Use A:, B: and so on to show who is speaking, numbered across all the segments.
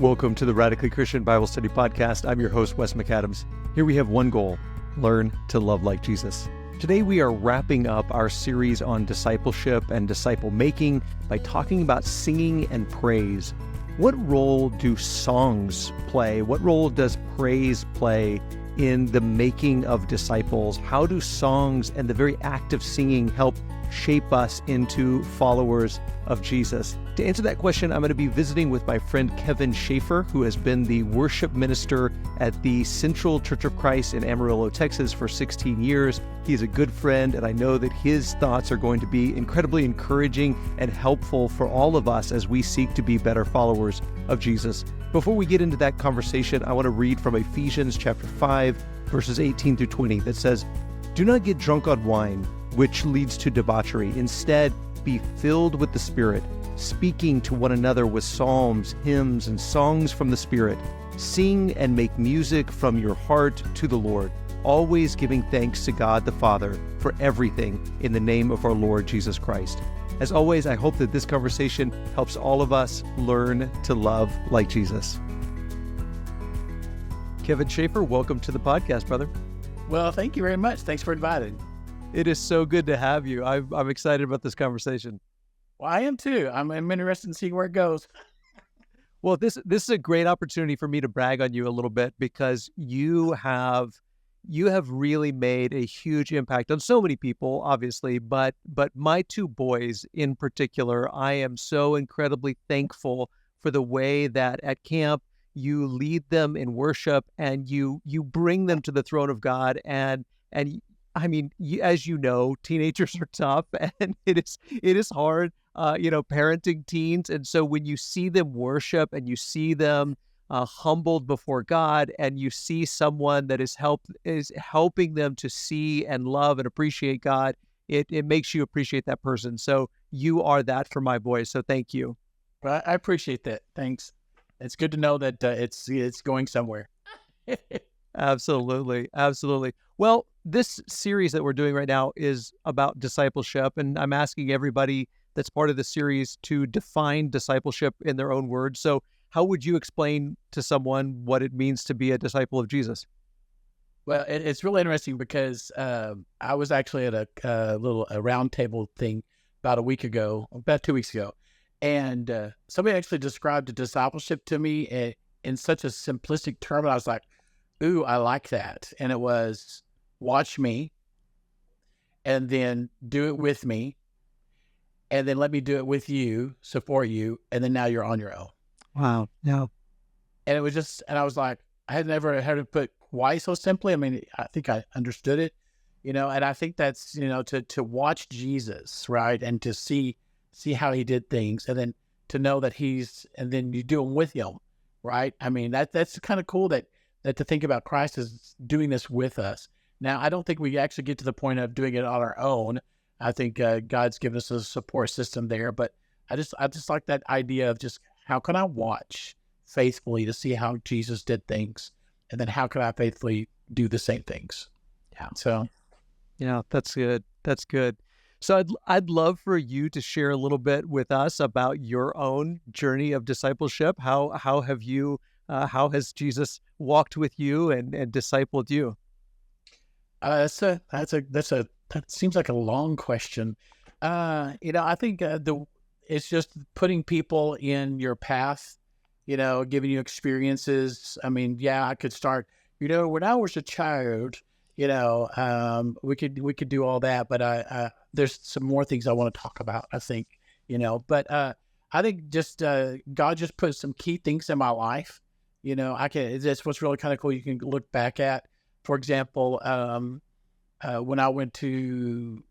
A: Welcome to the Radically Christian Bible Study Podcast. I'm your host, Wes McAdams. Here we have one goal: learn to love like Jesus. Today we are wrapping up our series on discipleship and disciple making by talking about singing and praise. What role do songs play? What role does praise play in the making of disciples? How do songs and the very act of singing help shape us into followers of Jesus? To answer that question, I'm going to be visiting with my friend Kevin Schaffer, who has been the worship minister at the Central Church of Christ in Amarillo, Texas for 16 years. He's a good friend, and I know that his thoughts are going to be incredibly encouraging and helpful for all of us as we seek to be better followers of Jesus. Before we get into that conversation, I want to read from Ephesians chapter 5, verses 18 through 20 that says, "Do not get drunk on wine, which leads to debauchery. Instead, be filled with the Spirit, speaking to one another with psalms, hymns, and songs from the Spirit. Sing and make music from your heart to the Lord, always giving thanks to God the Father for everything in the name of our Lord Jesus Christ." As always, I hope that this conversation helps all of us learn to love like Jesus. Kevin Schaffer, welcome to the podcast, brother.
B: Well, thank you very much. Thanks for inviting.
A: It is so good to have you. I'm excited about this conversation.
B: Well, I am too. I'm interested in seeing where it goes.
A: Well, this is a great opportunity for me to brag on you a little bit because you have really made a huge impact on so many people, obviously, but my two boys in particular, I am so incredibly thankful for the way that at camp you lead them in worship and you bring them to the throne of God. And I mean, as you know, teenagers are tough and it is hard, parenting teens. And so when you see them worship and you see them humbled before God, and you see someone that is helping them to see and love and appreciate God, it makes you appreciate that person. So you are that for my boys. So thank you.
B: Well, I appreciate that. Thanks. It's good to know that it's going somewhere.
A: Absolutely. Well, this series that we're doing right now is about discipleship, and I'm asking everybody that's part of the series to define discipleship in their own words. So how would you explain to someone what it means to be a disciple of Jesus?
B: Well, it's really interesting because I was actually at a round table thing about 2 weeks ago, and somebody actually described the discipleship to me in such a simplistic term. And I was like, ooh, I like that. And it was watch me, and then do it with me, and then let me do it with you, support you, and then now you're on your own.
A: Wow. Yeah.
B: And it was just, and I was like, I had never heard it put quite so simply. I mean, I think I understood it, and I think that's, to watch Jesus, right? And to see how he did things, and then to know that and then you do them with him, right? I mean, that's kind of cool that to think about Christ as doing this with us. Now, I don't think we actually get to the point of doing it on our own. I think God's given us a support system there, but I just like that idea of just, how can I watch faithfully to see how Jesus did things? And then how can I faithfully do the same things? Yeah. So.
A: Yeah, that's good. That's good. So I'd love for you to share a little bit with us about your own journey of discipleship. How has Jesus walked with you and discipled you?
B: That seems like a long question. I think it's just putting people in your path, giving you experiences. I mean, yeah, I could start, when I was a child, we could do all that, but there's some more things I want to talk about, I think, but I think just God just put some key things in my life. That's what's really kind of cool. You can look back at, for example, when I went to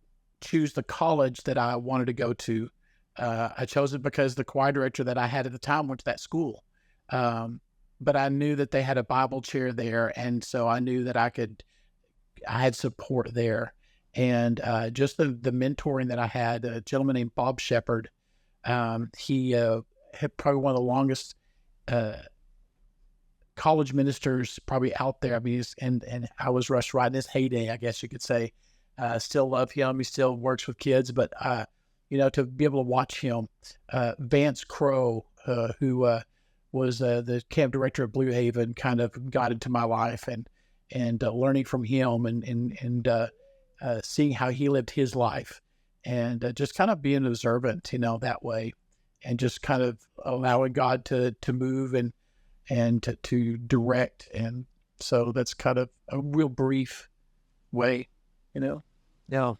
B: choose the college that I wanted to go to, I chose it because the choir director that I had at the time went to that school. But I knew that they had a Bible chair there. And so I knew that I had support there. And just the mentoring that I had, a gentleman named Bob Shepard, he had probably one of the longest college ministers probably out there. I mean, and I was right in his heyday, I guess you could say. Still love him. He still works with kids, but to be able to watch him, Vance Crowe, who was the camp director of Blue Haven, kind of got into my life, and learning from him, and seeing how he lived his life, and just kind of being observant, that way, and just kind of allowing God to move and to direct. And so that's kind of a real brief way,
A: Yeah.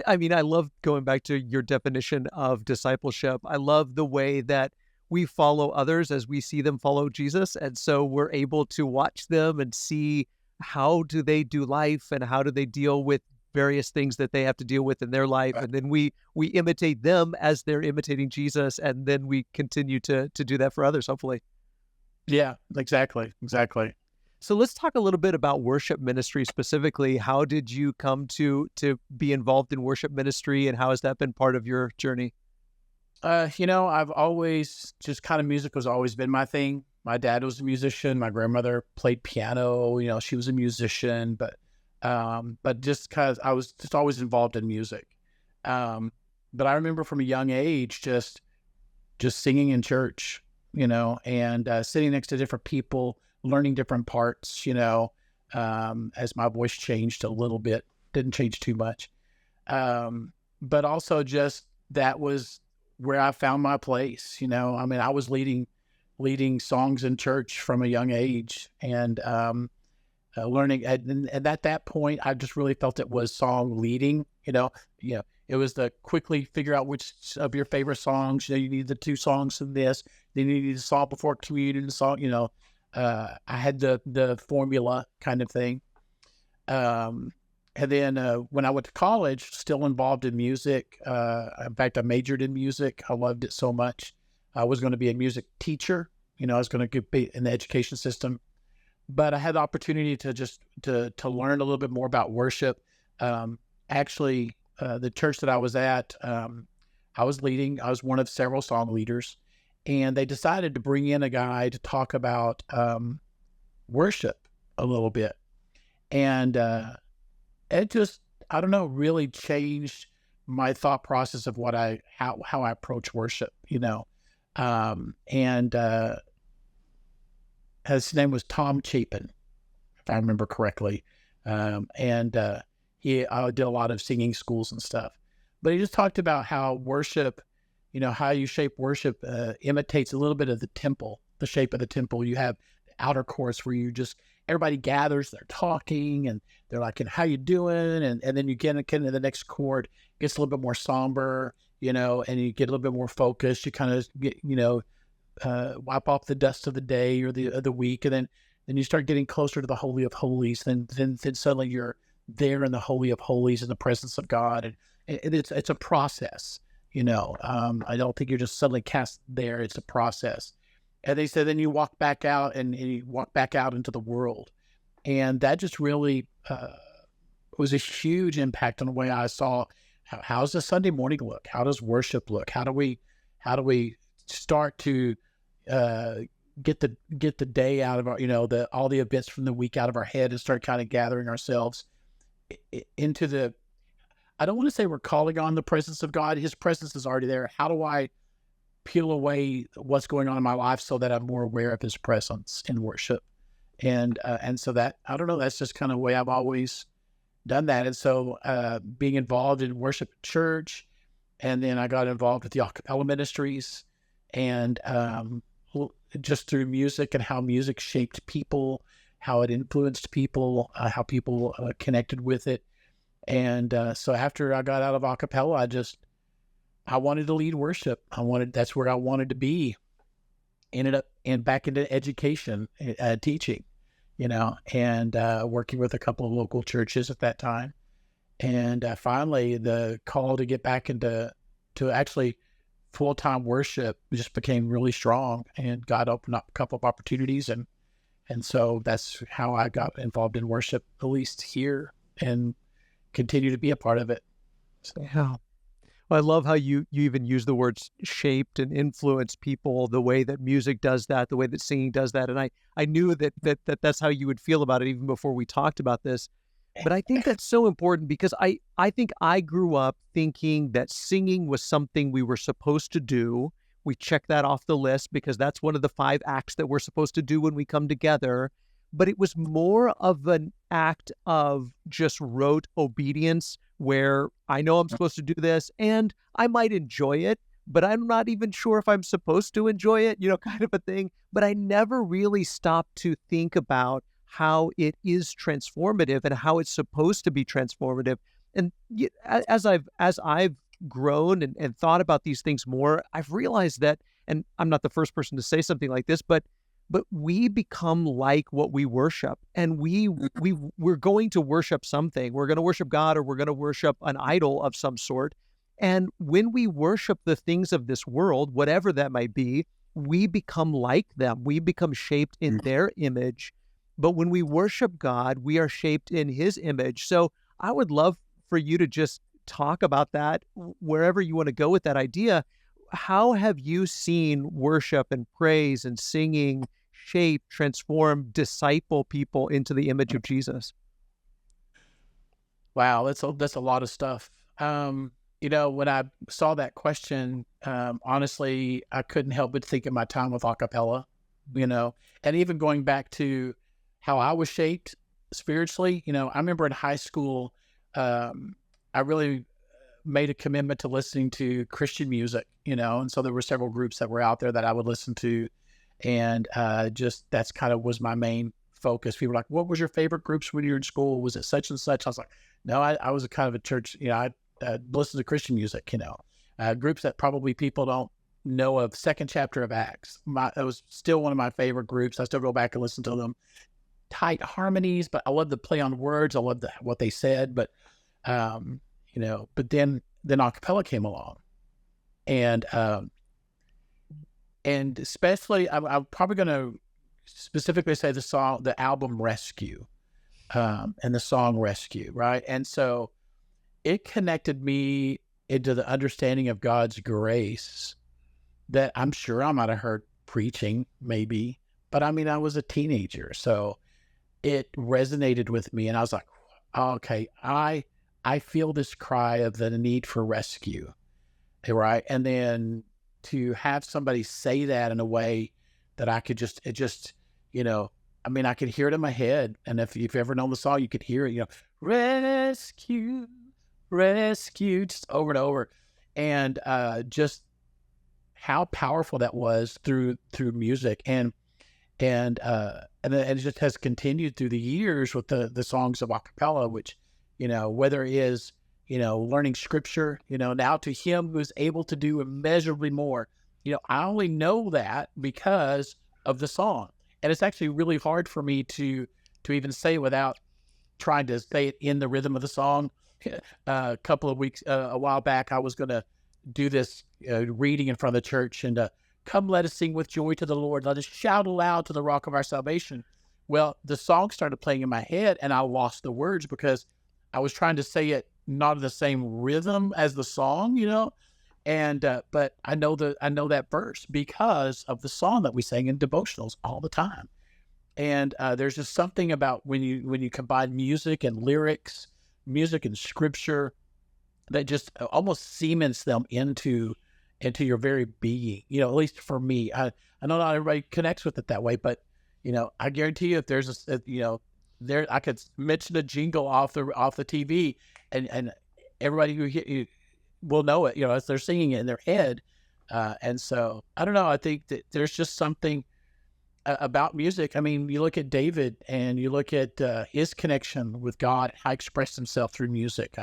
A: I mean, I love going back to your definition of discipleship. I love the way that we follow others as we see them follow Jesus. And so we're able to watch them and see how do they do life and how do they deal with various things that they have to deal with in their life.
B: Right.
A: And then we imitate them as they're imitating Jesus. And then we continue to do that for others, hopefully.
B: Yeah, exactly.
A: So let's talk a little bit about worship ministry specifically. How did you come to be involved in worship ministry, and how has that been part of your journey?
B: I've always just kind of, music has always been my thing. My dad was a musician. My grandmother played piano. She was a musician, but just because I was just always involved in music. But I remember from a young age just singing in church, and sitting next to different people, learning different parts, as my voice changed a little bit, didn't change too much. But also just that was where I found my place, I mean, I was leading songs in church from a young age, and learning. And at that point, I just really felt it was song leading, it was the quickly figure out which of your favorite songs, you need the 2 songs from this, then you need a song before communion, the song, I had the formula kind of thing. And then when I went to college, still involved in music. In fact, I majored in music. I loved it so much. I was going to be a music teacher. I was going to be in the education system. But I had the opportunity to just to learn a little bit more about worship. Actually, the church that I was at, I was one of several song leaders. And they decided to bring in a guy to talk about worship a little bit. And it just, I don't know, really changed my thought process of how I approach worship, and his name was Tom Chapin, if I remember correctly. And he did a lot of singing schools and stuff. But he just talked about how worship, how you shape worship imitates a little bit of the temple, the shape of the temple. You have the outer courts where everybody gathers, they're talking, and they're like, and how you doing? And then you get into the next court, gets a little bit more somber, and you get a little bit more focused. You kind of get, wipe off the dust of the day or the week, and then you start getting closer to the Holy of Holies. Then suddenly you're there in the Holy of Holies in the presence of God, and it's a process. I don't think you're just suddenly cast there. It's a process. And they said, then you walk back out and you walk back out into the world. And that just really was a huge impact on the way I saw how's the Sunday morning look? How does worship look? How do we start to get the day out of our, all the events from the week out of our head, and start kind of gathering ourselves into I don't want to say we're calling on the presence of God. His presence is already there. How do I peel away what's going on in my life so that I'm more aware of his presence in worship? And so that, I don't know, that's just kind of the way I've always done that. And so being involved in worship church, and then I got involved with the AC Cappella ministries, and just through music and how music shaped people, how it influenced people, how people connected with it. And so after I got out of a cappella, I wanted to lead worship. That's where I wanted to be. Ended up back into education, teaching, and working with a couple of local churches at that time. And finally, the call to get back to actually full-time worship just became really strong, and God opened up a couple of opportunities. And so that's how I got involved in worship, at least here, and continue to be a part of it. So.
A: Yeah. Well, I love how you even use the words shaped and influenced people, the way that music does that, the way that singing does that. And I knew that's how you would feel about it even before we talked about this. But I think that's so important, because I think I grew up thinking that singing was something we were supposed to do. We check that off the list because that's one of the 5 acts that we're supposed to do when we come together. But it was more of an act of just rote obedience where I know I'm supposed to do this and I might enjoy it, but I'm not even sure if I'm supposed to enjoy it, kind of a thing. But I never really stopped to think about how it is transformative and how it's supposed to be transformative. And as I've grown and thought about these things more, I've realized that, and I'm not the first person to say something like this, but we become like what we worship, and we're going to worship something. We're going to worship God, or we're going to worship an idol of some sort. And when we worship the things of this world, whatever that might be, we become like them. We become shaped in their image. But when we worship God, we are shaped in his image. So I would love for you to just talk about that wherever you want to go with that idea. How have you seen worship and praise and singing shape, transform, disciple people into the image of Jesus?
B: Wow, that's a lot of stuff. When I saw that question, honestly, I couldn't help but think of my time with a cappella, and even going back to how I was shaped spiritually. I remember in high school, I really made a commitment to listening to Christian music, and so there were several groups that were out there that I would listen to. And just that's kind of was my main focus. People were like, what was your favorite groups when you were in school? Was it such and such? I was like, no, I was a kind of a church, I listened to Christian music, groups that probably people don't know of. Second chapter of Acts. It was still one of my favorite groups. I still go back and listen to them. Tight harmonies, but I love the play on words. I love what they said, but then a cappella came along, and especially, I'm probably going to specifically say the album Rescue, and the song Rescue, right? And so it connected me into the understanding of God's grace that I'm sure I might have heard preaching, maybe, but I was a teenager, so it resonated with me, and I was like, oh, okay, I feel this cry of the need for rescue, right? And then to have somebody say that in a way that I could I could hear it in my head. And if you've ever known the song, you could hear it, rescue, rescue, just over and over. And just how powerful that was through music. And it just has continued through the years with the songs of a cappella, which, whether it is, learning scripture, now to him who is able to do immeasurably more, I only know that because of the song. And it's actually really hard for me to even say without trying to say it in the rhythm of the song. A while back, I was going to do this reading in front of the church, and come let us sing with joy to the Lord. Let us shout aloud to the rock of our salvation. Well, the song started playing in my head, and I lost the words because I was trying to say it not in the same rhythm as the song, and but I know that verse because of the song that we sang in devotionals all the time. And there's just something about when you combine music and lyrics, music and scripture, that just almost cements them into your very being. At least for me, I know not everybody connects with it that way, but I guarantee you, if there's there, I could mention a jingle off the TV, and everybody who will know it, as they're singing it in their head. And so I don't know. I think that there's just something about music. You look at David, and you look at his connection with God, how he expressed himself through music.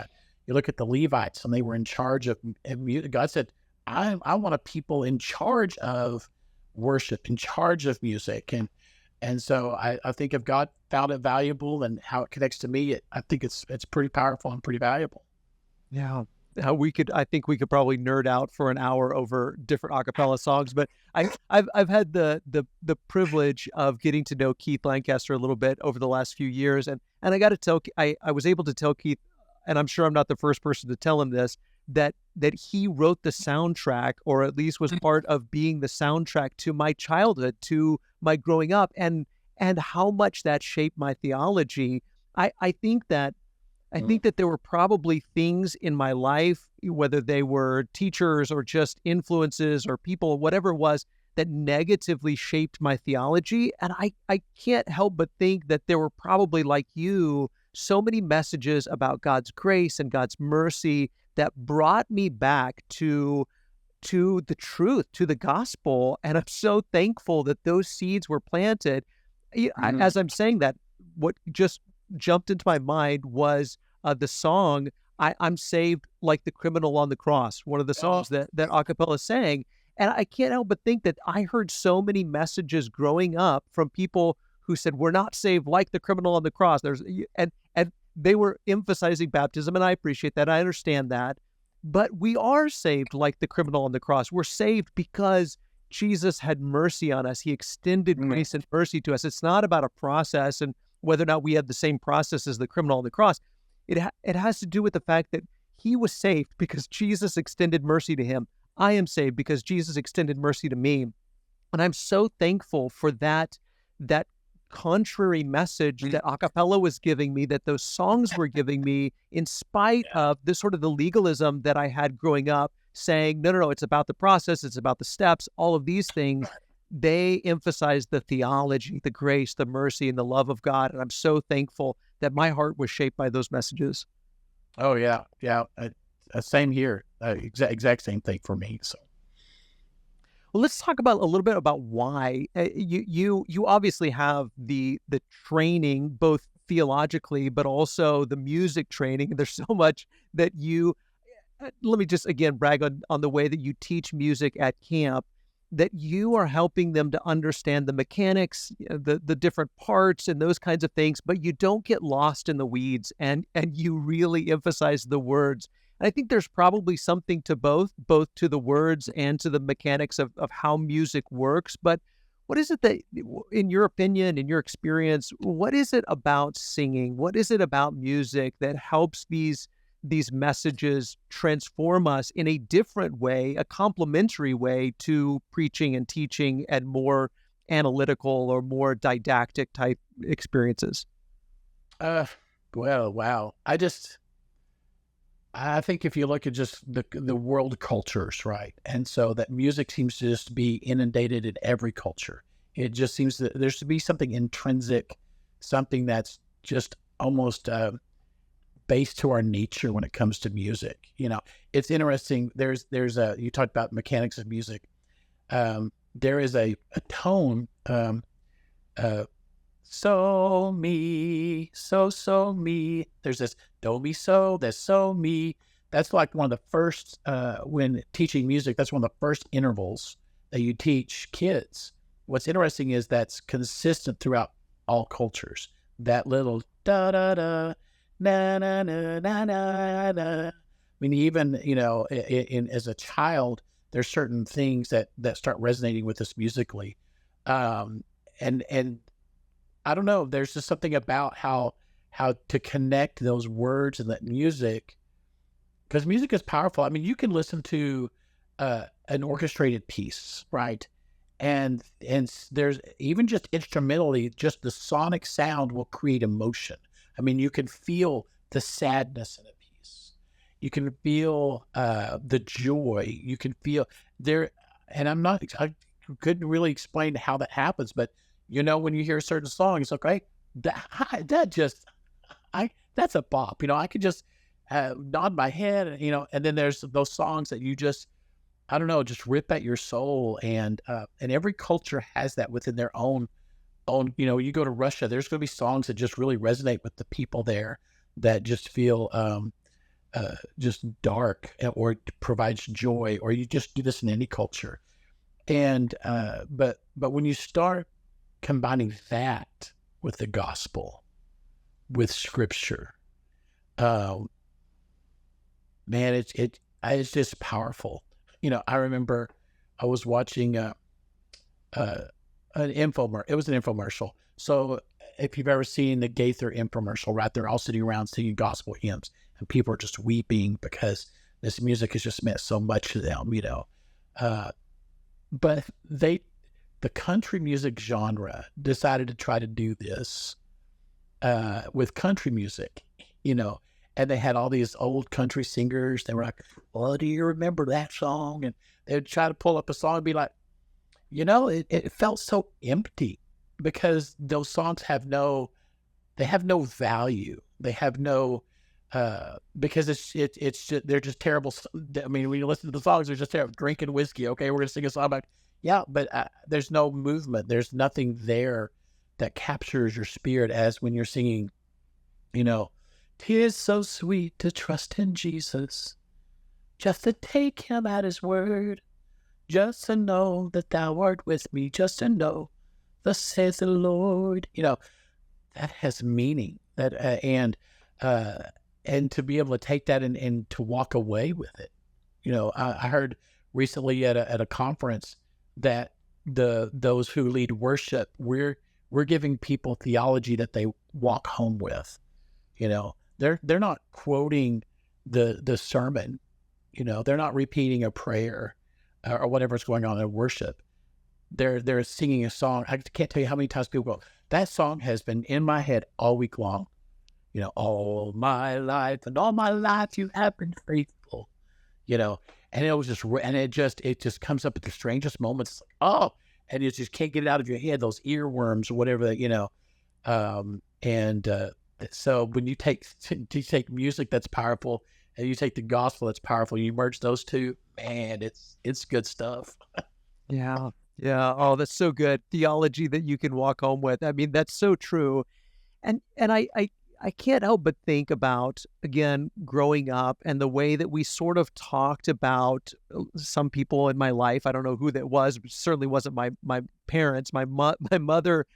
B: You look at the Levites, and they were in charge of music. God said, I want a people in charge of worship, in charge of music. And so I think if God found it valuable and how it connects to me, I think it's pretty powerful and pretty valuable.
A: Yeah. I think we could probably nerd out for an hour over different a cappella songs, but I've had the privilege of getting to know Keith Lancaster a little bit over the last few years. And I got to tell, I was able to tell Keith, and I'm sure I'm not the first person to tell him this, that he wrote the soundtrack, or at least was part of being the soundtrack to my childhood, to my growing up, and how much that shaped my theology. I think that I think that there were probably things in my life, whether they were teachers or just influences or people, whatever it was, that negatively shaped my theology. And I can't help but think that there were probably, like you, so many messages about God's grace and God's mercy that brought me back to the truth, to the gospel. And I'm so thankful that those seeds were planted. As I'm saying that, what just jumped into my mind was the song, I'm saved like the criminal on the cross, one of the songs that a cappella sang. And I can't help but think that I heard so many messages growing up from people who said, we're not saved like the criminal on the cross. And they were emphasizing baptism, and I appreciate that. I understand that. But we are saved like the criminal on the cross. We're saved because Jesus had mercy on us. He extended grace and mercy to us. It's not about a process and whether or not we have the same process as the criminal on the cross. It has to do with the fact that he was saved because Jesus extended mercy to him. I am saved because Jesus extended mercy to me. And I'm so thankful for that contrary message that a cappella was giving me, that those songs were giving me, in spite of this sort of the legalism that I had growing up, saying, no, it's about the process, it's about the steps, all of these things. They emphasize the theology, the grace, the mercy, and the love of God. And I'm so thankful that my heart was shaped by those messages.
B: Oh, yeah. Same here. Exact same thing for me. So.
A: Well, let's talk about a little bit about why you obviously have the training, both theologically, but also the music training. There's so much that you, let me just again brag on the way that you teach music at camp, that you are helping them to understand the mechanics, the different parts and those kinds of things, but you don't get lost in the weeds, and you really emphasize the words. And I think there's probably something to both to the words and to the mechanics of how music works. But what is it that, in your opinion, in your experience, what is it about singing? What is it about music that helps these messages transform us in a different way, a complementary way to preaching and teaching and more analytical or more didactic type experiences?
B: Well, wow. I think if you look at just the world cultures, right? And so that music seems to just be inundated in every culture. It just seems that there should be something intrinsic, something that's just almost based to our nature when it comes to music. You know, it's interesting. You talked about mechanics of music. There is a tone, so me, so me. There's this do me so, there's so me. That's like one of the first, when teaching music, that's one of the first intervals that you teach kids. What's interesting is that's consistent throughout all cultures. That little da da da, na na na na na na. I mean, even, as a child, there's certain things that start resonating with us musically. And I don't know, there's just something about how to connect those words and that music, because music is powerful. I mean, you can listen to an orchestrated piece, right? And there's even just instrumentally, just the sonic sound will create emotion. I mean, you can feel the sadness in a piece. You can feel the joy. You can feel there, and I couldn't really explain how that happens, but when you hear a certain song, it's like, that's a bop. I could just nod my head, and then there's those songs that you just, I don't know, just rip at your soul. And every culture has that within their own, you go to Russia, there's going to be songs that just really resonate with the people there that just feel just dark or provides joy, or you just do this in any culture. And, but when you start combining that with the gospel, with scripture, man, it's just powerful. I remember I was watching an infomercial. It was an infomercial. So if you've ever seen the Gaither infomercial, right, they're all sitting around singing gospel hymns, and people are just weeping because this music has just meant so much to them, but the country music genre decided to try to do this with country music, and they had all these old country singers. They were like, "Well, do you remember that song?" And they would try to pull up a song and be like, it felt so empty because those songs they have no value. They have no, because it's just, they're just terrible. I mean, when you listen to the songs, they're just terrible. Drinking whiskey. Okay, we're going to sing a song about, yeah, but there's no movement. There's nothing there that captures your spirit as when you're singing, 'tis so sweet to trust in Jesus, just to take him at his word, just to know that thou art with me, just to know, thus says the Lord. That has meaning. That and to be able to take that and to walk away with it. I heard recently at a conference that those who lead worship, we're giving people theology that they walk home with. They're not quoting the sermon. They're not repeating a prayer or whatever's going on in worship. They're singing a song. I can't tell you how many times people go, that song has been in my head all week long. All my life and all my life you have been faithful. And it was it just comes up at the strangest moments. It's like, oh, and you just can't get it out of your head. Those earworms or whatever so when you take music that's powerful and you take the gospel that's powerful, you merge those two, man, it's good stuff.
A: Yeah. Yeah. Oh, that's so good. Theology that you can walk home with. I mean, that's so true. And I can't help but think about, again, growing up and the way that we sort of talked about some people in my life. I don't know who that was, but certainly wasn't my parents. My mother,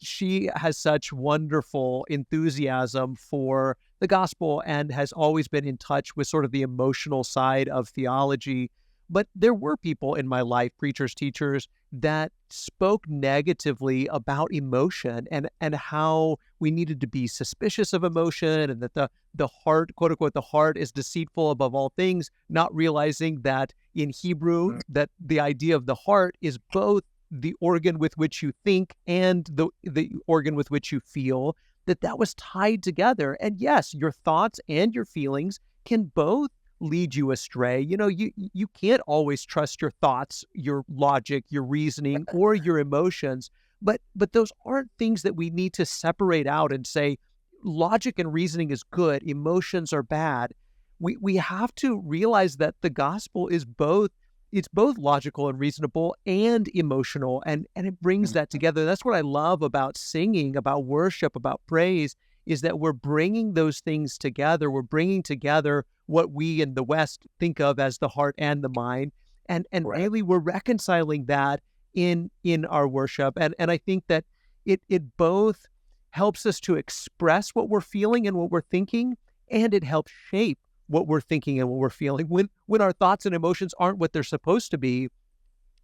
A: she has such wonderful enthusiasm for the gospel and has always been in touch with sort of the emotional side of theology. But there were people in my life, preachers, teachers, that spoke negatively about emotion and how we needed to be suspicious of emotion, and that the heart, quote unquote, the heart is deceitful above all things, not realizing that in Hebrew, that the idea of the heart is both the organ with which you think and the organ with which you feel, that was tied together. And yes, your thoughts and your feelings can both lead you astray. You can't always trust your thoughts, your logic, your reasoning, or your emotions, but those aren't things that we need to separate out and say logic and reasoning is good, emotions are bad. We have to realize that the gospel is both. It's both logical and reasonable and emotional, and it brings that together. That's what I love about singing, about worship, about praise, is that we're bringing those things together. We're bringing together what we in the West think of as the heart and the mind, and
B: Right.
A: really we're reconciling that in our worship. And I think that it both helps us to express what we're feeling and what we're thinking, and it helps shape what we're thinking and what we're feeling. When our thoughts and emotions aren't what they're supposed to be,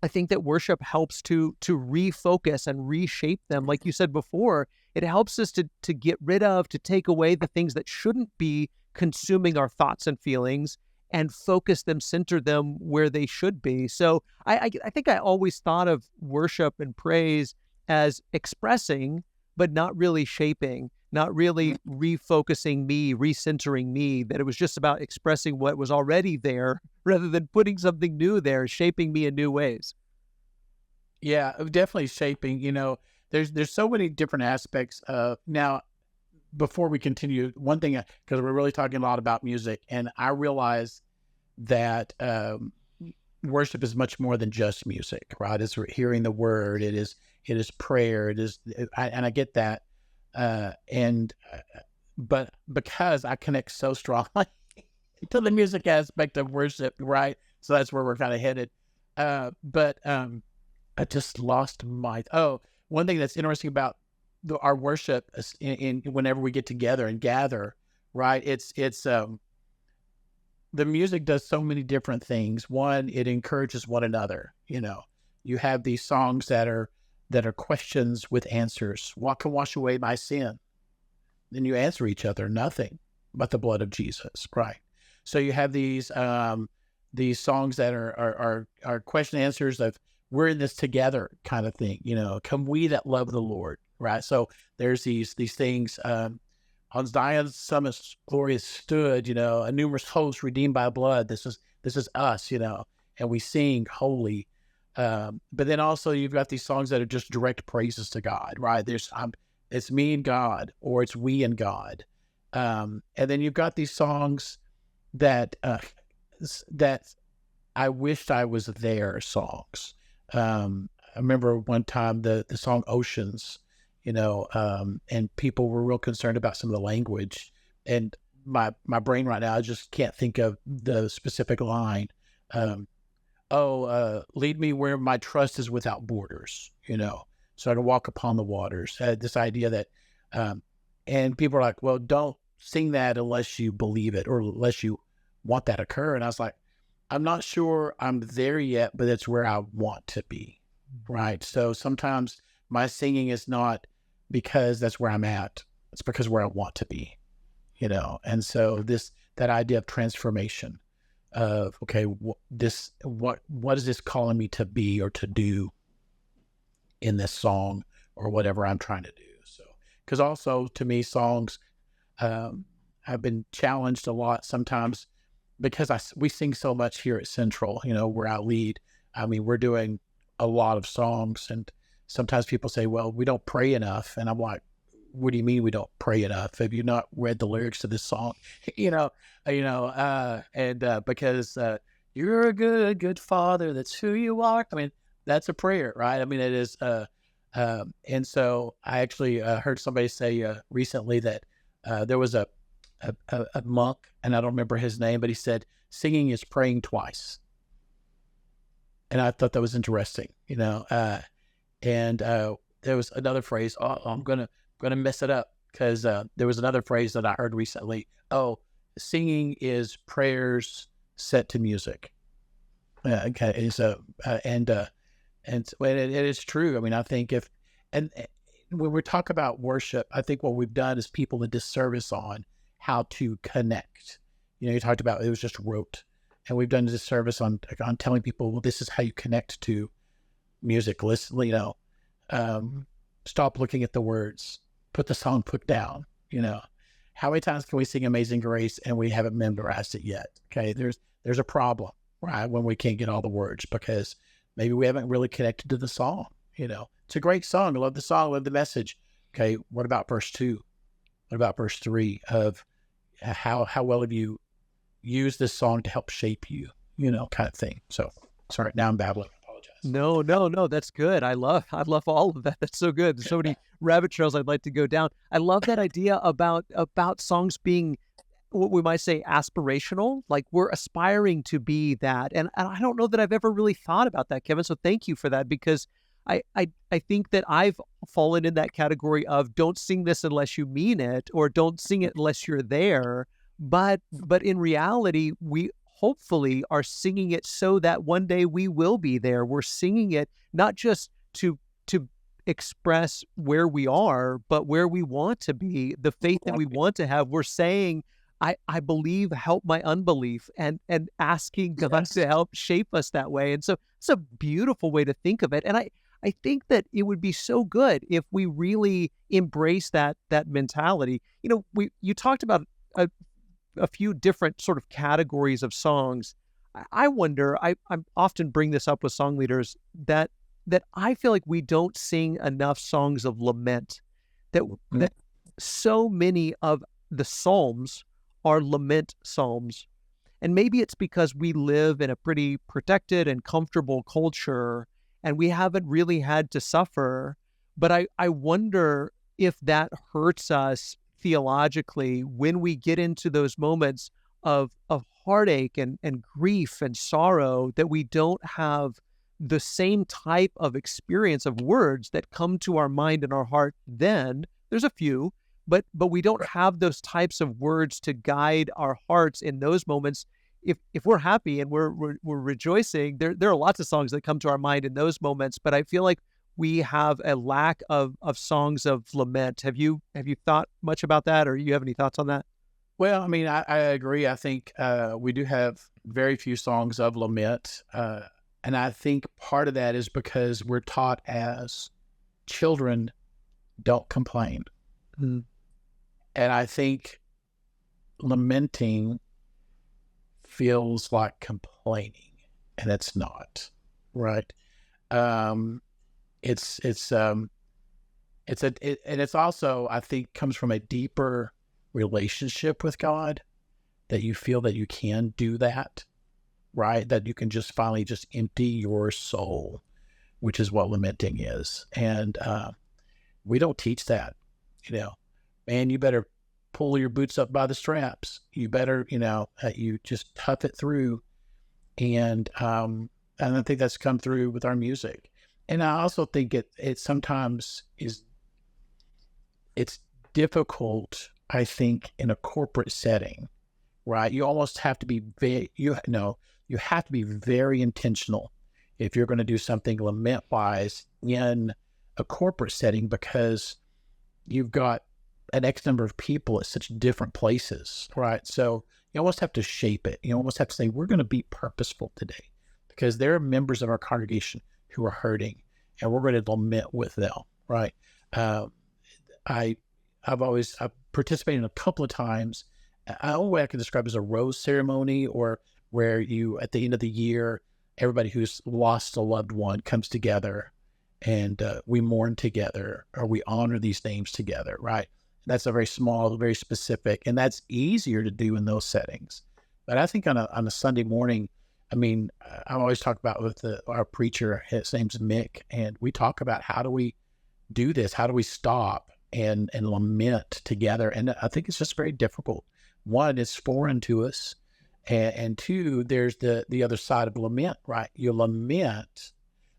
A: I think that worship helps to refocus and reshape them. Like you said before, it helps us to get rid of, to take away the things that shouldn't be consuming our thoughts and feelings, and focus them, center them where they should be. So I think I always thought of worship and praise as expressing, but not really shaping, not really refocusing me, recentering me, that it was just about expressing what was already there rather than putting something new there, shaping me in new ways.
B: Yeah, definitely shaping. There's so many different aspects of now. Before we continue, one thing, because we're really talking a lot about music, and I realize that worship is much more than just music, right? It's hearing the word. It is prayer. And I get that, but because I connect so strongly to the music aspect of worship, right? So that's where we're kind of headed. But I just lost my. Oh, one thing that's interesting about our worship in whenever we get together and gather, right? It's the music does so many different things. One, it encourages one another. You have these songs that are questions with answers. What can wash away my sin? Then you answer each other, nothing but the blood of Jesus, right? So you have these songs that are question answers of we're in this together kind of thing. Come we that love the Lord, right? So there's these things on Zion's summit glorious stood, a numerous host redeemed by blood. This is us, and we sing holy. But then also you've got these songs that are just direct praises to God, right? It's me and God, or it's we and God. And then you've got these songs that I wished I was there songs. I remember one time the song Oceans, and people were real concerned about some of the language. And my brain right now, I just can't think of the specific line. Lead me where my trust is without borders, so I can walk upon the waters. This idea that, and people are like, well, don't sing that unless you believe it or unless you want that to occur. And I was like, I'm not sure I'm there yet, but it's where I want to be. Right. So sometimes my singing is not because that's where I'm at. It's because where I want to be, and so that idea of transformation of, okay, what is this calling me to be or to do in this song or whatever I'm trying to do. So, because also to me, songs have been challenged a lot sometimes because we sing so much here at Central, where I lead. I mean, we're doing a lot of songs, and sometimes people say, well, we don't pray enough. And I'm like, what do you mean we don't pray enough? Have you not read the lyrics to this song? Because you're a good father. That's who you are. I mean, that's a prayer, right? I mean, it is. And so I actually heard somebody say recently that there was a monk, and I don't remember his name, but he said, singing is praying twice. And I thought that was interesting, and there was another phrase. Oh, I'm gonna mess it up because there was another phrase that I heard recently. Oh, singing is prayers set to music. Okay, so and it is true. I mean, I think when we talk about worship, I think what we've done is people a disservice on how to connect. You talked about it was just rote. And we've done a disservice on telling people, well, this is how you connect to music. Listen, stop looking at the words, put the song down. How many times can we sing Amazing Grace and we haven't memorized it yet? Okay, there's a problem, right? When we can't get all the words because maybe we haven't really connected to the song. It's a great song. I love the song, I love the message. Okay, what about verse 2? What about verse 3 of how well have you use this song to help shape you, kind of thing. So sorry, now I'm babbling. I apologize.
A: No, that's good. I love all of that. That's so good. There's so many rabbit trails I'd like to go down. I love that idea about songs being what we might say aspirational, like we're aspiring to be that. And I don't know that I've ever really thought about that, Kevin. So thank you for that, because I think that I've fallen in that category of don't sing this unless you mean it, or don't sing it unless you're there. But in reality, we hopefully are singing it so that one day we will be there. We're singing it not just to express where we are, but where we want to be, the faith that we want to have. We're saying, I believe, help my unbelief, and asking God to help shape us that way. And so it's a beautiful way to think of it. And I think that it would be so good if we really embrace that mentality. You talked about a few different sort of categories of songs. I wonder, I often bring this up with song leaders, that I feel like we don't sing enough songs of lament, that so many of the Psalms are lament Psalms. And maybe it's because we live in a pretty protected and comfortable culture and we haven't really had to suffer. But I wonder if that hurts us theologically when we get into those moments of heartache and grief and sorrow, that we don't have the same type of experience of words that come to our mind and our heart then. There's a few, but we don't have those types of words to guide our hearts in those moments. If we're happy and we're rejoicing, there are lots of songs that come to our mind in those moments, but I feel like we have a lack of songs of lament. Have you thought much about that, or you have any thoughts on that?
B: Well, I mean, I agree. I think we do have very few songs of lament. And I think part of that is because we're taught as children, don't complain. And I think lamenting feels like complaining, and it's not, right? Um, and it's also, I think, comes from a deeper relationship with God, that you feel that you can do that, right? That you can just finally just empty your soul, which is what lamenting is. And we don't teach that, man, you better pull your boots up by the straps. You better, you just tough it through. And I think that's come through with our music. And I also think it sometimes it's difficult, I think, in a corporate setting, right? You almost have to be you have to be very intentional if you're going to do something lament wise in a corporate setting, because you've got an X number of people at such different places, right? So you almost have to shape it. You almost have to say, we're going to be purposeful today because there are members of our congregation who are hurting, and we're going to lament with them, right? I've participated in a couple of times. The only way I can describe it is a rose ceremony, or where you, at the end of the year, everybody who's lost a loved one comes together and we mourn together, or we honor these names together, right? That's a very small, very specific, and that's easier to do in those settings. But I think on a Sunday morning, I mean, I always talk about with our preacher, his name's Mick, and we talk about how do we do this? How do we stop and lament together? And I think it's just very difficult. One, it's foreign to us. And two, there's the other side of lament, right? You lament,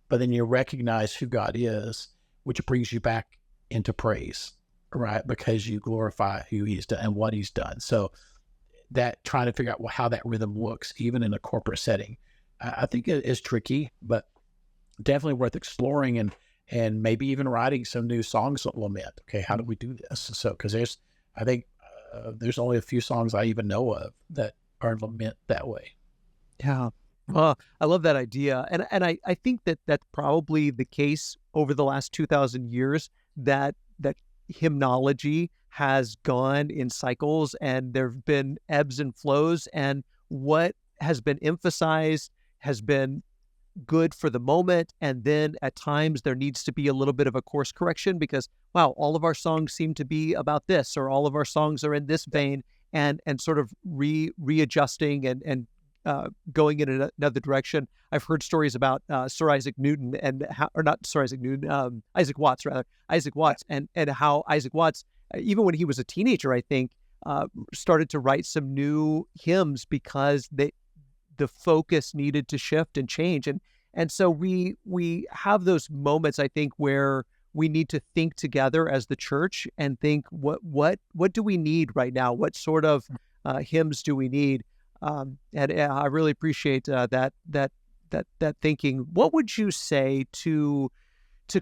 B: but then you recognize who God is, which brings you back into praise, right? Because you glorify who he's done and what he's done. So that trying to figure out how that rhythm looks, even in a corporate setting, I think it is tricky, but definitely worth exploring, and maybe even writing some new songs of lament. Okay, how do we do this? So, because I think there's only a few songs I even know of that are lament that way.
A: Yeah. I love that idea. And I think that that's probably the case over the last 2,000 years, that hymnology has gone in cycles, and there have been ebbs and flows, and what has been emphasized has been good for the moment, and then at times there needs to be a little bit of a course correction, because wow, all of our songs seem to be about this, or all of our songs are in this vein, and sort of readjusting and going in another direction. I've heard stories about Sir Isaac Newton and Isaac Watts, and how Isaac Watts, even when he was a teenager, I think, started to write some new hymns because the focus needed to shift and change. And so we have those moments, I think, where we need to think together as the church and think, what do we need right now? What sort of hymns do we need? And I really appreciate that thinking. What would you say to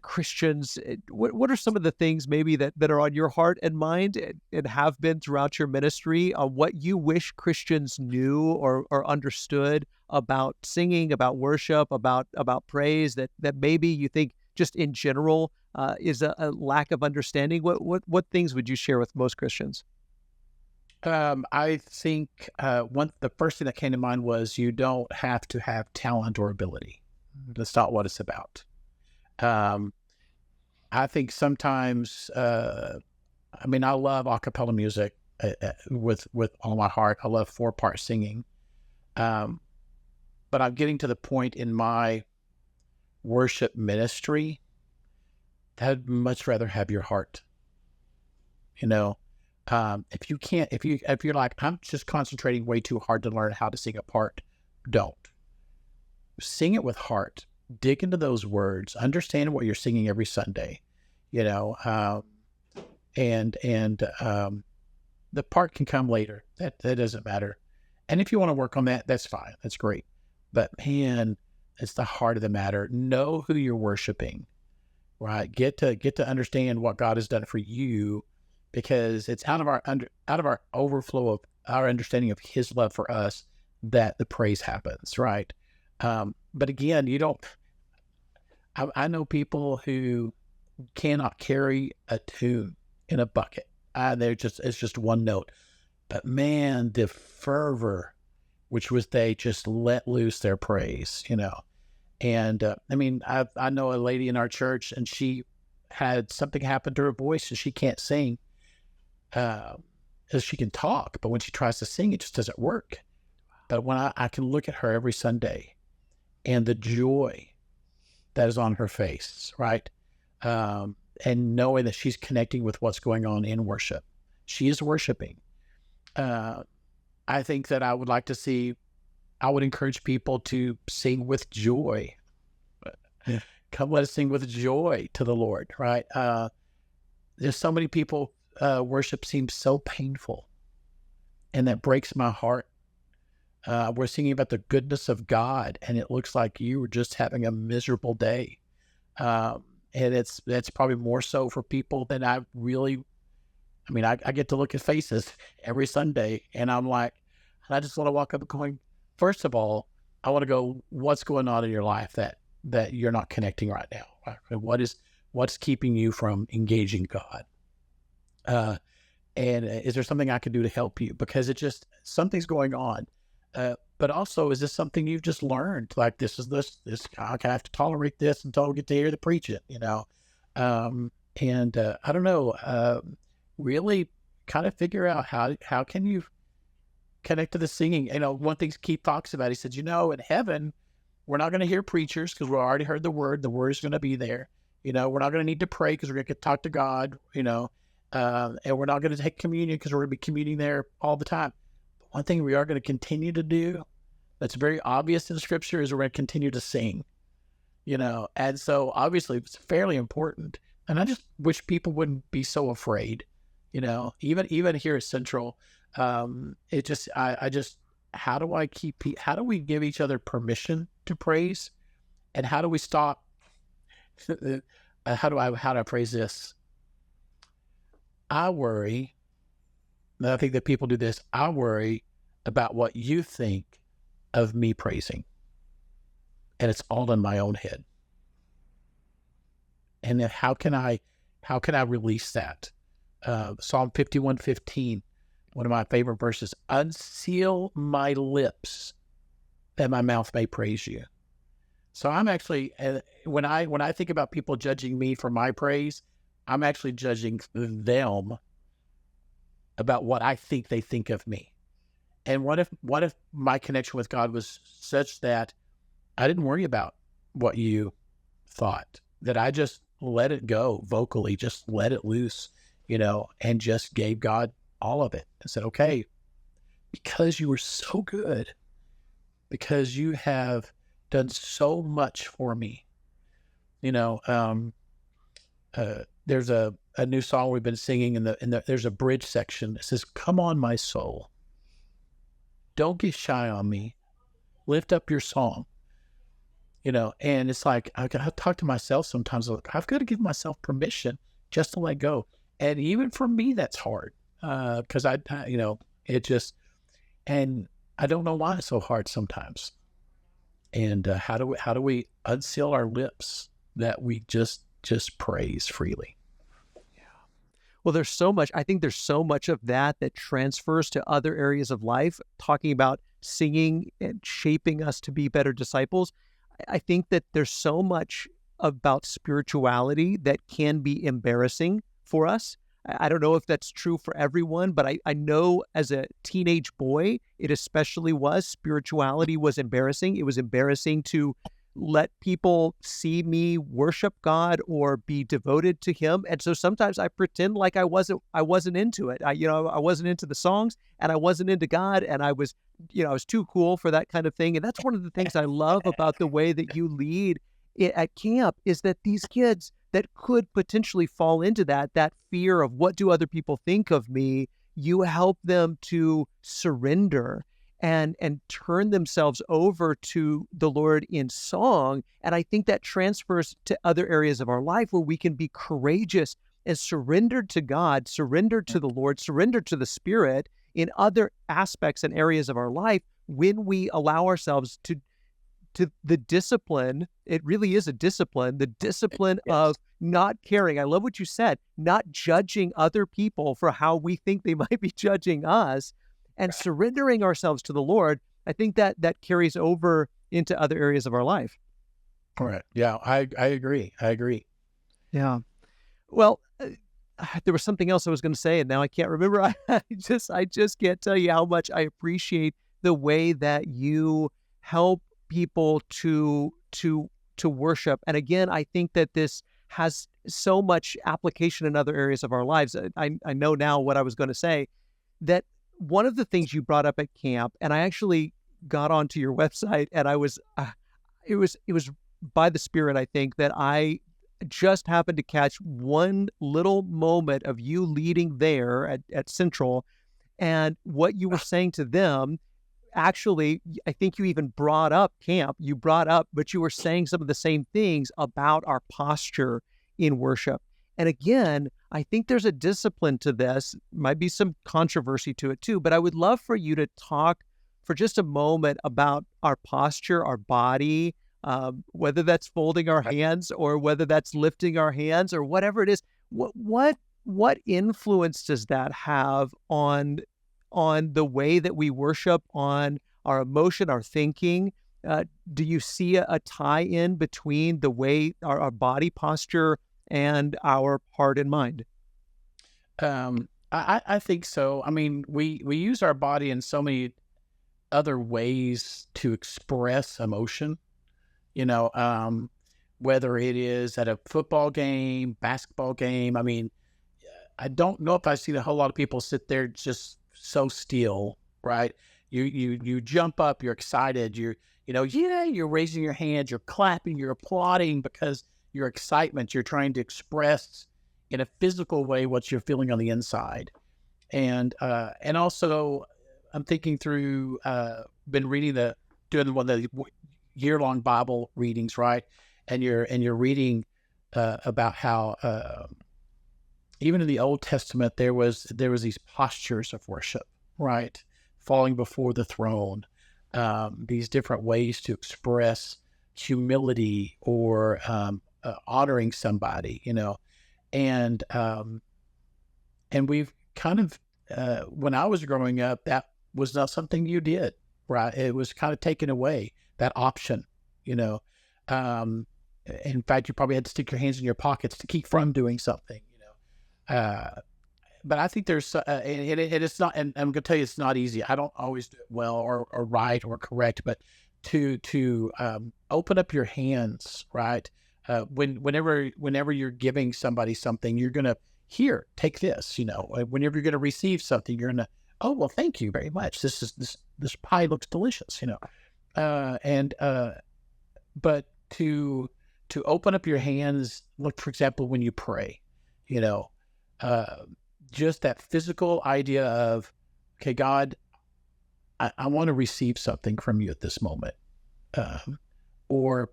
A: Christians? What are some of the things maybe that are on your heart and mind, and have been throughout your ministry, what you wish Christians knew or understood about singing, about worship, about praise, that maybe you think just in general is a lack of understanding? What things would you share with most Christians?
B: I think the first thing that came to mind was, you don't have to have talent or ability. That's not what it's about. I think sometimes, I love a cappella music with all my heart. I love 4-part singing. But I'm getting to the point in my worship ministry that I'd much rather have your heart. If you're like, I'm just concentrating way too hard to learn how to sing a part, don't. Sing it with heart. Dig into those words. Understand what you're singing every Sunday. The part can come later. That doesn't matter. And if you want to work on that, that's fine. That's great. But man, it's the heart of the matter. Know who you're worshiping, right? Get to understand what God has done for you, because it's out of our overflow of our understanding of his love for us that the praise happens, right? But again, I know people who cannot carry a tune in a bucket. it's just one note. But man, the fervor, which was they just let loose their praise, And I know a lady in our church, and she had something happen to her voice, and she can't sing. She can talk, but when she tries to sing, it just doesn't work. But when I can look at her every Sunday, and the joy that is on her face, right? And knowing that she's connecting with what's going on in worship. She is worshiping. I think that I would encourage people to sing with joy. Come, let us sing with joy to the Lord, right? There's so many people, worship seems so painful, and that breaks my heart. We're singing about the goodness of God, and it looks like you were just having a miserable day. And that's probably more so for people than I get to look at faces every Sunday, and I just want to walk up and going, first of all, I want to go, what's going on in your life that you're not connecting right now? Right? What's keeping you from engaging God? And is there something I can do to help you? Because something's going on. But also, is this something you've just learned? Like, this, I have to tolerate this until we get to hear the preaching, I don't know, really kind of figure out how can you connect to the singing. One thing Keith talks about, he said, in heaven, we're not going to hear preachers because we already heard the word. The word is going to be there. We're not going to need to pray because we're going to get to talk to God, and we're not going to take communion because we're going to be communing there all the time. One thing we are going to continue to do that's very obvious in Scripture is we're going to continue to sing, and so obviously it's fairly important. And I just wish people wouldn't be so afraid, even here at Central. How do we give each other permission to praise, and how do we stop? How do I praise this? I worry. And I think that people do this. I worry about what you think of me praising. And it's all in my own head. And then how can I release that? Psalm 51:15, one of my favorite verses, unseal my lips that my mouth may praise you. So I'm actually, when I think about people judging me for my praise, I'm actually judging them about what I think they think of me. And what if my connection with God was such that I didn't worry about what you thought, that I just let it go vocally, just let it loose, and just gave God all of it and said, okay, because you were so good, because you have done so much for me. There's a new song we've been singing, and there's a bridge section that says, come on, my soul, don't get shy on me, lift up your song. And it's like, I talk to myself sometimes, like, I've got to give myself permission just to let go. And even for me, that's hard, because and I don't know why it's so hard sometimes. And how do we unseal our lips that we just praise freely?
A: Well, I think there's so much of that transfers to other areas of life, talking about singing and shaping us to be better disciples. I think that there's so much about spirituality that can be embarrassing for us. I don't know if that's true for everyone, but I know as a teenage boy, it especially spirituality was embarrassing. It was embarrassing to let people see me worship God or be devoted to Him. And so sometimes I pretend like I wasn't into it. I wasn't into the songs, and I wasn't into God, and I was too cool for that kind of thing. And that's one of the things I love about the way that you lead at camp, is that these kids that could potentially fall into that fear of what do other people think of me, you help them to surrender and turn themselves over to the Lord in song. And I think that transfers to other areas of our life where we can be courageous and surrendered to God, surrendered to the Lord, surrendered to the Spirit in other aspects and areas of our life when we allow ourselves to to the discipline. It really is a discipline, the discipline
B: Yes.
A: of not caring. I love what you said, not judging other people for how we think they might be judging us, and surrendering ourselves to the Lord. I think that carries over into other areas of our life.
B: Correct. Yeah, I agree. I agree.
A: Yeah. Well, there was something else I was going to say, and now I can't remember. I just can't tell you how much I appreciate the way that you help people to worship. And again, I think that this has so much application in other areas of our lives. I know now what I was going to say, that one of the things you brought up at camp, and I actually got onto your website, and it was by the Spirit, I think, that I just happened to catch one little moment of you leading there at Central, and what you were saying to them. Actually, I think you even brought up camp. But you were saying some of the same things about our posture in worship. And again, I think there's a discipline to this. Might be some controversy to it too, but I would love for you to talk for just a moment about our posture, our body, whether that's folding our hands or whether that's lifting our hands or whatever it is. What influence does that have on the way that we worship, on our emotion, our thinking? Do you see a tie-in between the way our body posture and our heart and mind?
B: I think so. I mean, we use our body in so many other ways to express emotion, whether it is at a football game, basketball game. I mean, I don't know if I've seen a whole lot of people sit there just so still, right? You jump up, you're excited, you're raising your hands, you're clapping, you're applauding because your excitement, you're trying to express in a physical way what you're feeling on the inside. And also I'm thinking through, been doing one of the year-long Bible readings, right? And you're reading about how even in the Old Testament there was these postures of worship, right? Falling before the throne, these different ways to express humility or honoring somebody, and we've kind of when I was growing up, that was not something you did, right? It was kind of taken away, that option, in fact, you probably had to stick your hands in your pockets to keep from doing something, but I think there's, and it's not, and I'm going to tell you, it's not easy. I don't always do it well or right or correct, but to open up your hands, right? Whenever you're giving somebody something, you're going to take this, whenever you're going to receive something, you're going to, oh, well, thank you very much. This pie looks delicious, but to open up your hands, look, for example, when you pray, just that physical idea of, okay, God, I want to receive something from you at this moment. Or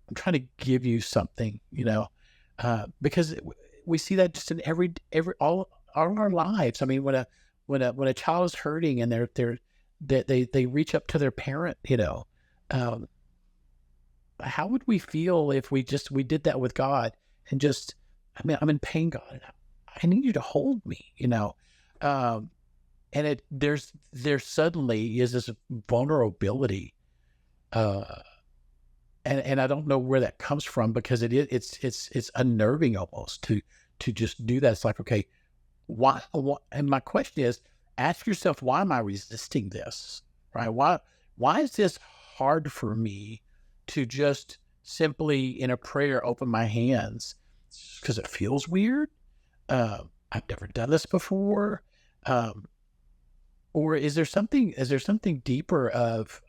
B: I'm trying to give you something, because we see that just in all our lives. I mean, when a child is hurting and they reach up to their parent, how would we feel if we did that with God and just, I mean, I'm in pain, God, I need you to hold me, and there's suddenly is this vulnerability, and I don't know where that comes from, because it's unnerving almost to just do that. It's like, okay, why? And my question is, ask yourself, why am I resisting this? Right? Why is this hard for me to just simply in a prayer open my hands? Because it feels weird. I've never done this before. Or is there something deeper of,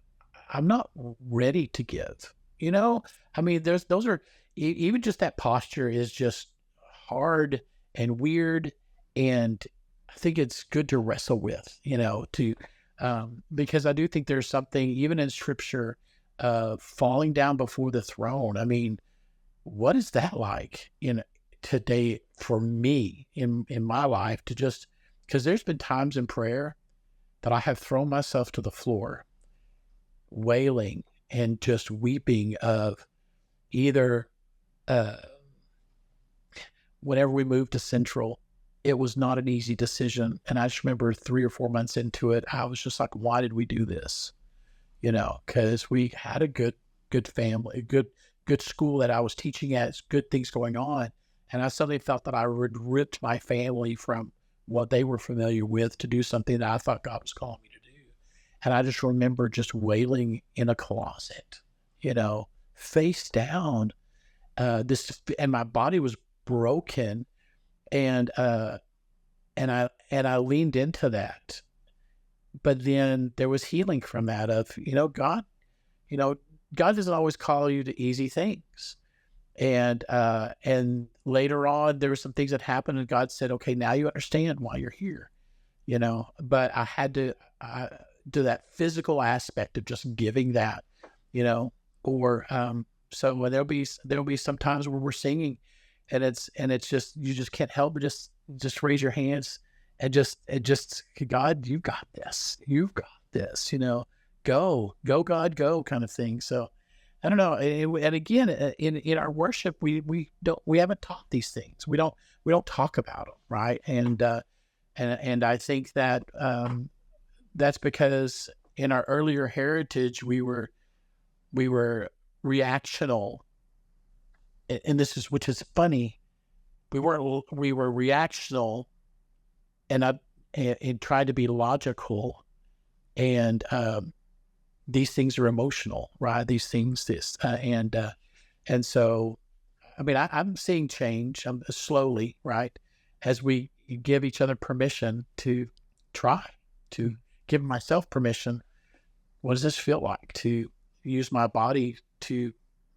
B: I'm not ready to give, I mean, those are, even just that posture is just hard and weird. And I think it's good to wrestle with, because I do think there's something even in scripture, falling down before the throne. I mean, what is that like, today for me in my life, to just, because there's been times in prayer that I have thrown myself to the floor, wailing and just weeping of either, uh, whenever we moved to Central, it was not an easy decision. And I just remember 3 or 4 months into it, I was just like, why did we do this? Because we had a good family, good school that I was teaching at, good things going on. And I suddenly felt that I would ripped my family from what they were familiar with to do something that I thought God was calling me to do. And I just remember just wailing in a closet, face down, and my body was broken. And I leaned into that, but then there was healing from that of, God, God doesn't always call you to easy things. And later on, there were some things that happened and God said, okay, now you understand why you're here, but I had to do that physical aspect of just giving that, or, so when there'll be some times where we're singing and it's just, you just can't help but just raise your hands and just, God, you've got this, go, God, go kind of thing. So I don't know. And again, in our worship, we haven't taught these things. We don't talk about them. Right. And I think that, that's because in our earlier heritage, we were reactional. And which is funny. We were reactional and tried to be logical, and these things are emotional, right? These things, and so, I mean, I'm seeing change slowly, right, as we give each other permission to try, to give myself permission. What does this feel like to use my body to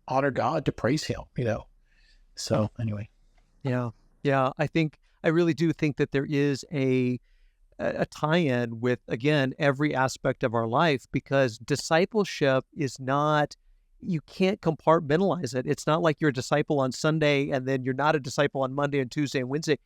B: honor God, to praise Him? So anyway.
A: Yeah. Yeah. I really do think that there is a tie-in with, again, every aspect of our life, because discipleship is not, you can't compartmentalize it. It's not like you're a disciple on Sunday and then you're not a disciple on Monday and Tuesday and Wednesday.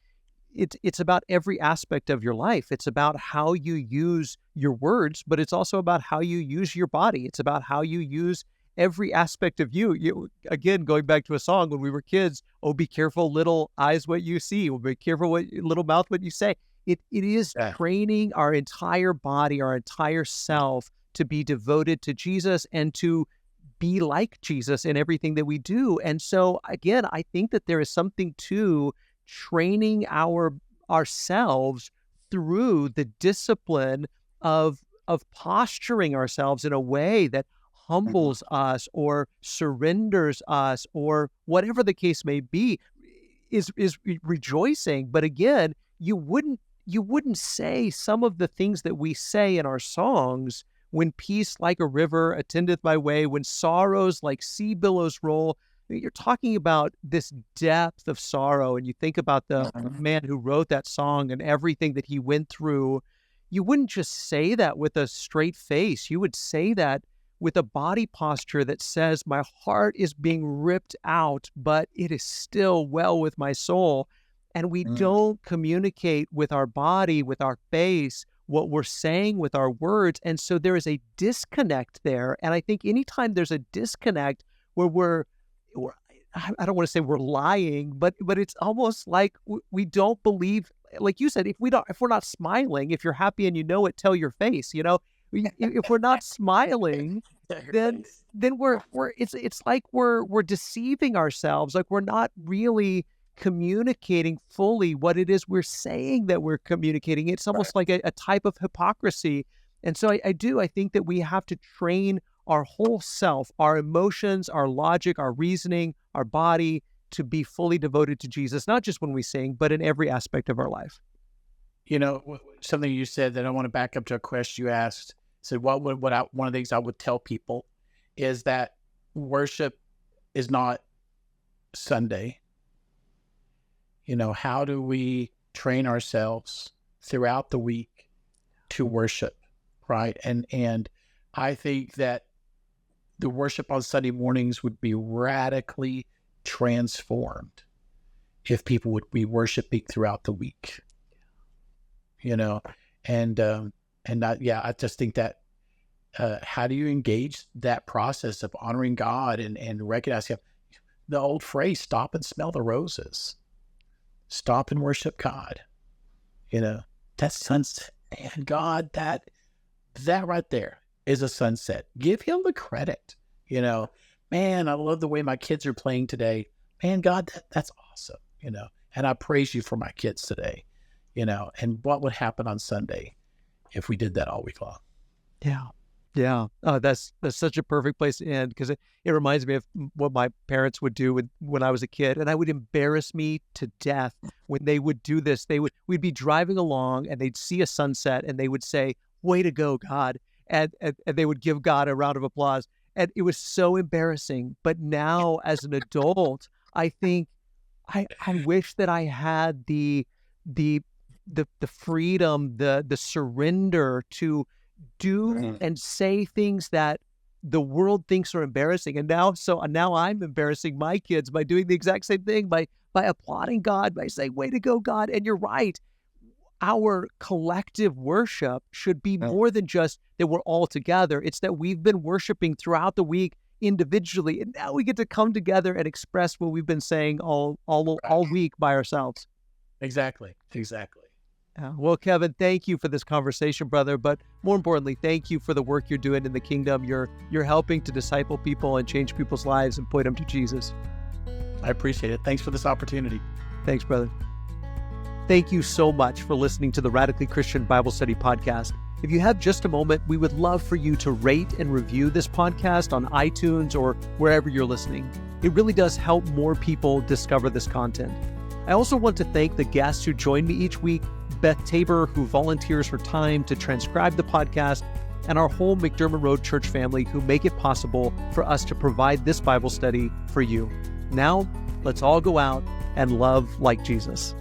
A: It's about every aspect of your life. It's about how you use your words, but it's also about how you use your body. It's about how you use every aspect of you. Again, going back to a song when we were kids, oh, be careful, little eyes, what you see. Be careful, little mouth, what you say. It is training our entire body, our entire self to be devoted to Jesus and to be like Jesus in everything that we do. And so, again, I think that there is something to training ourselves through the discipline of posturing ourselves in a way that humbles us or surrenders us, or whatever the case may be, is rejoicing. But again, you wouldn't say some of the things that we say in our songs, when peace like a river attendeth my way, when sorrows like sea billows roll. You're talking about this depth of sorrow, and you think about the man who wrote that song and everything that he went through. You wouldn't just say that with a straight face. You would say that with a body posture that says, my heart is being ripped out, but it is still well with my soul. And we don't communicate with our body, with our face, what we're saying with our words. And so there is a disconnect there. And I think anytime there's a disconnect where I don't want to say we're lying, but it's almost like we don't believe, like you said, if we're not smiling, if you're happy and you know it, tell your face, if we're not smiling, then it's like we're deceiving ourselves. Like we're not really communicating fully what it is we're saying that we're communicating. It's almost like a type of hypocrisy. And so I think that we have to train our whole self, our emotions, our logic, our reasoning, our body, to be fully devoted to Jesus, not just when we sing, but in every aspect of our life.
B: Something you said that I want to back up to a question you asked. Said, one of the things I would tell people is that worship is not Sunday. How do we train ourselves throughout the week to worship, right? And I think that the worship on Sunday mornings would be radically transformed if people would be worshiping throughout the week, and I just think that how do you engage that process of honoring God and recognizing the old phrase, stop and smell the roses, stop and worship God, that's sunset. And God, that right there is a sunset. Give him the credit, man, I love the way my kids are playing today. Man, God, that's awesome, and I praise you for my kids today, and what would happen on Sunday if we did that all week long?
A: Yeah. Yeah. Oh, that's such a perfect place to end, because it reminds me of what my parents would do when I was a kid, and I would embarrass me to death when they would do this. We'd be driving along and they'd see a sunset and they would say, "Way to go, God." And they would give God a round of applause. And it was so embarrassing. But now as an adult, I think I wish that I had the freedom, the surrender to do and say things that the world thinks are embarrassing. And now I'm embarrassing my kids by doing the exact same thing, by applauding God, by saying, "Way to go, God." And you're right. Our collective worship should be more than just that we're all together. It's that we've been worshiping throughout the week individually, and now we get to come together and express what we've been saying all week by ourselves.
B: Exactly.
A: Well, Kevin, thank you for this conversation, brother. But more importantly, thank you for the work you're doing in the kingdom. You're helping to disciple people and change people's lives and point them to Jesus.
B: I appreciate it. Thanks for this opportunity.
A: Thanks, brother. Thank you so much for listening to the Radically Christian Bible Study Podcast. If you have just a moment, we would love for you to rate and review this podcast on iTunes or wherever you're listening. It really does help more people discover this content. I also want to thank the guests who join me each week, Beth Tabor, who volunteers her time to transcribe the podcast, and our whole McDermott Road Church family who make it possible for us to provide this Bible study for you. Now, let's all go out and love like Jesus.